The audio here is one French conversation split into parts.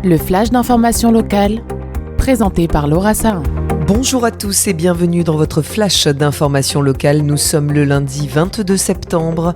Le flash d'information locale, présenté par Laura Sahin. Bonjour à tous et bienvenue dans votre flash d'information locale. Nous sommes le lundi 22 septembre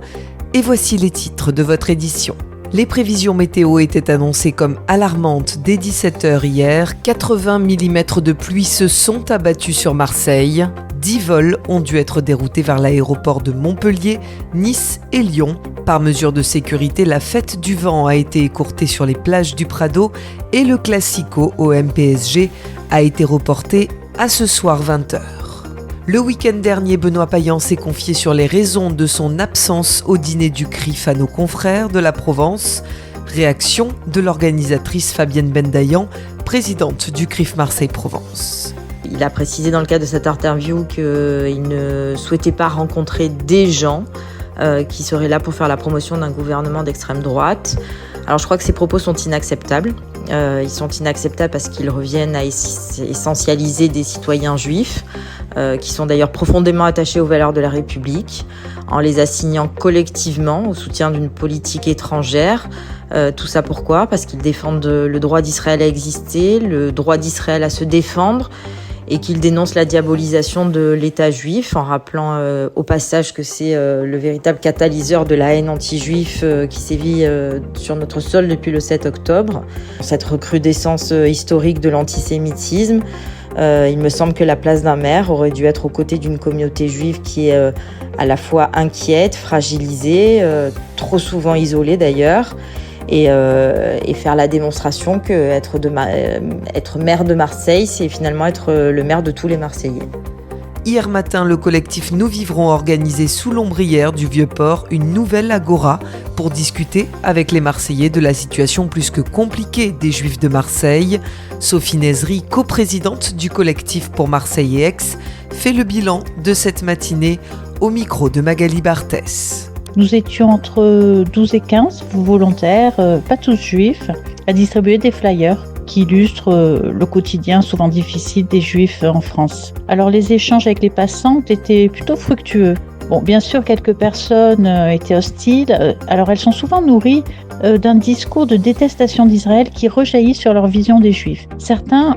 et voici les titres de votre édition. Les prévisions météo étaient annoncées comme alarmantes dès 17h hier. 80 mm de pluie se sont abattus sur Marseille. 10 vols ont dû être déroutés vers l'aéroport de Montpellier, Nice et Lyon. Par mesure de sécurité, la fête du vent a été écourtée sur les plages du Prado et le Classico OM-PSG a été reporté à ce soir 20h. Le week-end dernier, Benoît Payan s'est confié sur les raisons de son absence au dîner du CRIF à nos confrères de la Provence. Réaction de l'organisatrice Fabienne Bendayan, présidente du CRIF Marseille-Provence. Il a précisé dans le cadre de cette interview qu'il ne souhaitait pas rencontrer des gens qui seraient là pour faire la promotion d'un gouvernement d'extrême droite. Alors je crois que ces propos sont inacceptables. Ils sont inacceptables parce qu'ils reviennent à essentialiser des citoyens juifs, qui sont d'ailleurs profondément attachés aux valeurs de la République, en les assignant collectivement au soutien d'une politique étrangère. Tout ça pourquoi ? Parce qu'ils défendent le droit d'Israël à exister, le droit d'Israël à se défendre, et qu'ils dénoncent la diabolisation de l'État juif, en rappelant au passage que c'est le véritable catalyseur de la haine anti-juif qui sévit sur notre sol depuis le 7 octobre. Cette recrudescence historique de l'antisémitisme, il me semble que la place d'un maire aurait dû être aux côtés d'une communauté juive qui est à la fois inquiète, fragilisée, trop souvent isolée d'ailleurs, et faire la démonstration que être maire de Marseille, c'est finalement être le maire de tous les Marseillais. Hier matin, le collectif Nous Vivrons organisé sous l'ombrière du Vieux-Port une nouvelle agora pour discuter avec les Marseillais de la situation plus que compliquée des Juifs de Marseille. Sophie Nezri, coprésidente du collectif pour Marseille et Aix, fait le bilan de cette matinée au micro de Magali Barthès. Nous étions entre 12 et 15 volontaires, pas tous juifs, à distribuer des flyers qui illustrent le quotidien souvent difficile des juifs en France. Alors les échanges avec les passantes étaient plutôt fructueux. Bon, bien sûr, quelques personnes étaient hostiles. Alors elles sont souvent nourries d'un discours de détestation d'Israël qui rejaillit sur leur vision des Juifs. Certains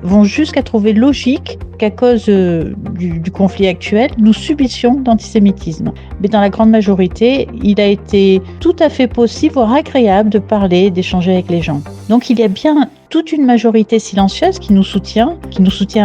vont jusqu'à trouver logique qu'à cause du conflit actuel, nous subissions d'antisémitisme. Mais dans la grande majorité, il a été tout à fait possible, voire agréable de parler, d'échanger avec les gens. Donc il y a bien toute une majorité silencieuse qui nous soutient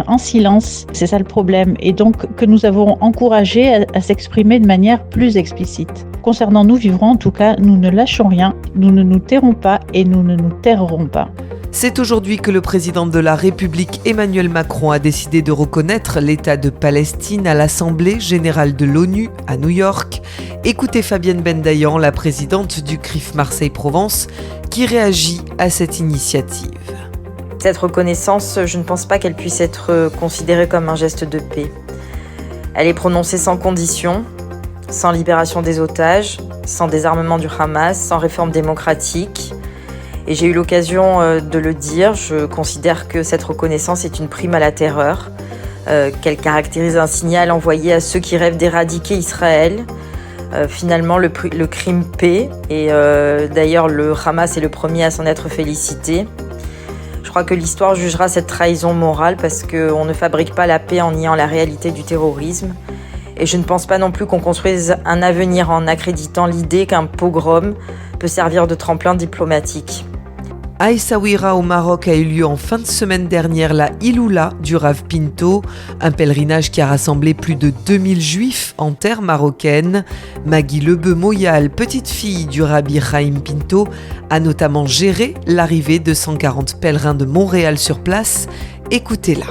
en silence. C'est ça le problème. Et donc que nous avons encouragé à s'exprimer de manière plus explicite. Concernant Nous Vivrons, en tout cas, nous ne lâchons rien, nous ne nous tairons pas et nous ne nous tairons pas. C'est aujourd'hui que le président de la République Emmanuel Macron a décidé de reconnaître l'État de Palestine à l'Assemblée générale de l'ONU à New York. Écoutez Fabienne Bendayan, la présidente du CRIF Marseille-Provence, qui réagit à cette initiative. Cette reconnaissance, je ne pense pas qu'elle puisse être considérée comme un geste de paix. Elle est prononcée sans condition, sans libération des otages, sans désarmement du Hamas, sans réforme démocratique. Et j'ai eu l'occasion de le dire, je considère que cette reconnaissance est une prime à la terreur, qu'elle caractérise un signal envoyé à ceux qui rêvent d'éradiquer Israël. Finalement, le crime paie, et d'ailleurs le Hamas est le premier à s'en être félicité. Je crois que l'histoire jugera cette trahison morale parce qu'on ne fabrique pas la paix en niant la réalité du terrorisme. Et je ne pense pas non plus qu'on construise un avenir en accréditant l'idée qu'un pogrom peut servir de tremplin diplomatique. À Essaouira, au Maroc, a eu lieu en fin de semaine dernière la Iloula du Rav Pinto, un pèlerinage qui a rassemblé plus de 2000 juifs en terre marocaine. Maggie Lebeu-Moyal, petite fille du Rabbi Chaim Pinto, a notamment géré l'arrivée de 140 pèlerins de Montréal sur place. Écoutez-la.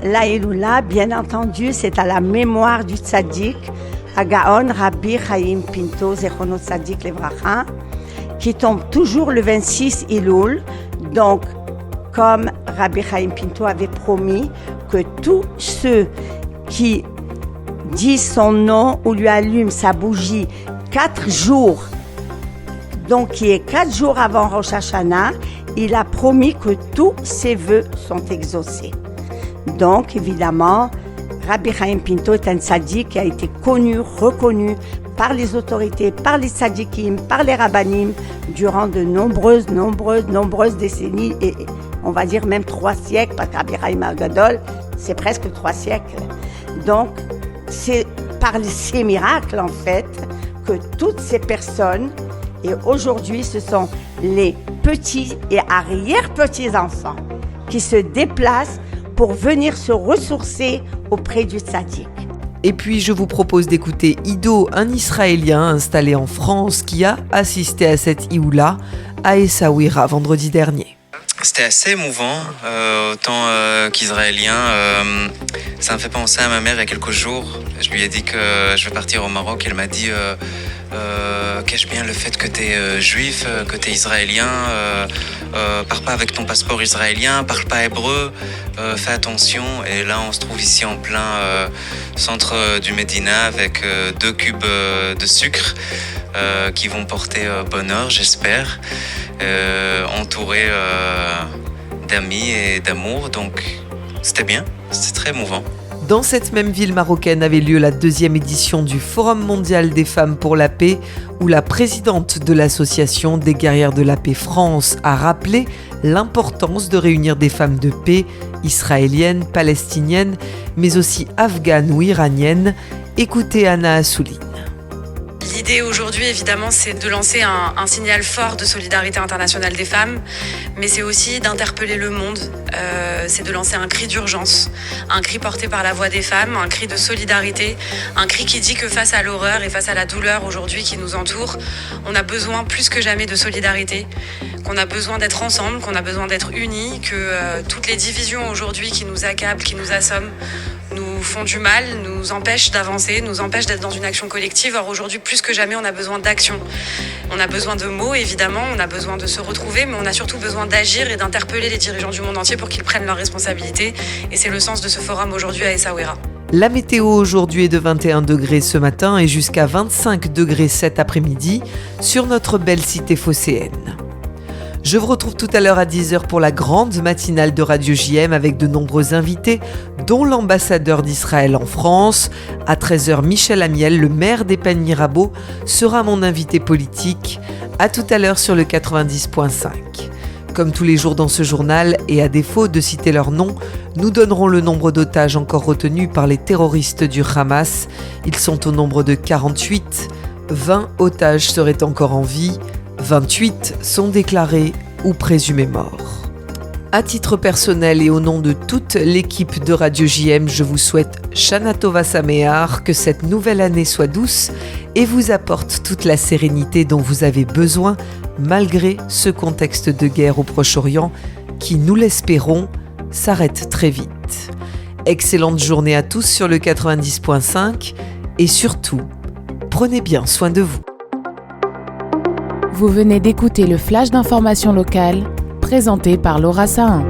La Iloula, bien entendu, c'est à la mémoire du tzaddik, Hagaon Rabbi Chaim Pinto, Zechono Tzadik Levracha, qui tombe toujours le 26 Iloul. Donc, comme Rabbi Chaim Pinto avait promis que tous ceux qui disent son nom ou lui allument sa bougie 4 jours, donc qui est 4 jours avant Rosh Hashanah, il a promis que tous ses vœux sont exaucés. Donc, évidemment, Rabbi Chaim Pinto est un tzaddik qui a été connu, reconnu par les autorités, par les tzadikim, par les rabbanim, durant de nombreuses décennies, et on va dire même 3 siècles, parce qu'Rabbi Chaim Gadol, c'est presque 3 siècles. Donc, c'est par ces miracles, en fait, que toutes ces personnes, et aujourd'hui, ce sont les petits et arrière-petits-enfants qui se déplacent pour venir se ressourcer auprès du tzaddik. Et puis je vous propose d'écouter Ido, un Israélien installé en France qui a assisté à cette Ioula à Essaouira vendredi dernier. C'était assez émouvant, autant qu'israélien. Ça me fait penser à ma mère il y a quelques jours. Je lui ai dit que je vais partir au Maroc. Elle m'a dit cache bien le fait que tu es juif, que tu es israélien. Pars pas avec ton passeport israélien, parle pas hébreu, fais attention. Et là, on se trouve ici en plein centre du Médina avec 2 cubes de sucre qui vont porter bonheur, j'espère. Entouré d'amis et d'amour, donc c'était bien, c'était très émouvant. Dans cette même ville marocaine avait lieu la 2e édition du Forum mondial des femmes pour la paix, où la présidente de l'association des guerrières de la paix France a rappelé l'importance de réunir des femmes de paix israéliennes, palestiniennes, mais aussi afghanes ou iraniennes. Écoutez Anna Assouline. L'idée aujourd'hui, évidemment, c'est de lancer un signal fort de solidarité internationale des femmes, mais c'est aussi d'interpeller le monde. C'est de lancer un cri d'urgence, un cri porté par la voix des femmes, un cri de solidarité, un cri qui dit que face à l'horreur et face à la douleur aujourd'hui qui nous entoure, on a besoin plus que jamais de solidarité, qu'on a besoin d'être ensemble, qu'on a besoin d'être unis, que toutes les divisions aujourd'hui qui nous accablent, qui nous assomment, nous font du mal, nous empêchent d'avancer, nous empêchent d'être dans une action collective. Or aujourd'hui, plus que jamais, on a besoin d'action. On a besoin de mots, évidemment, on a besoin de se retrouver, mais on a surtout besoin d'agir et d'interpeller les dirigeants du monde entier pour qu'ils prennent leurs responsabilités. Et c'est le sens de ce forum aujourd'hui à Essaouira. La météo aujourd'hui est de 21 degrés ce matin et jusqu'à 25 degrés cet après-midi sur notre belle cité phocéenne. Je vous retrouve tout à l'heure à 10h pour la grande matinale de Radio JM avec de nombreux invités, dont l'ambassadeur d'Israël en France. À 13h, Michel Amiel, le maire des Pennes Mirabeau, sera mon invité politique. À tout à l'heure sur le 90.5. Comme tous les jours dans ce journal, et à défaut de citer leur nom, nous donnerons le nombre d'otages encore retenus par les terroristes du Hamas. Ils sont au nombre de 48. 20 otages seraient encore en vie. 28 sont déclarés ou présumés morts. À titre personnel et au nom de toute l'équipe de Radio JM, je vous souhaite Shana Tova Sameach, que cette nouvelle année soit douce et vous apporte toute la sérénité dont vous avez besoin malgré ce contexte de guerre au Proche-Orient qui, nous l'espérons, s'arrête très vite. Excellente journée à tous sur le 90.5 et surtout, prenez bien soin de vous. Vous venez d'écouter le flash d'information locale présenté par Laura Sahin.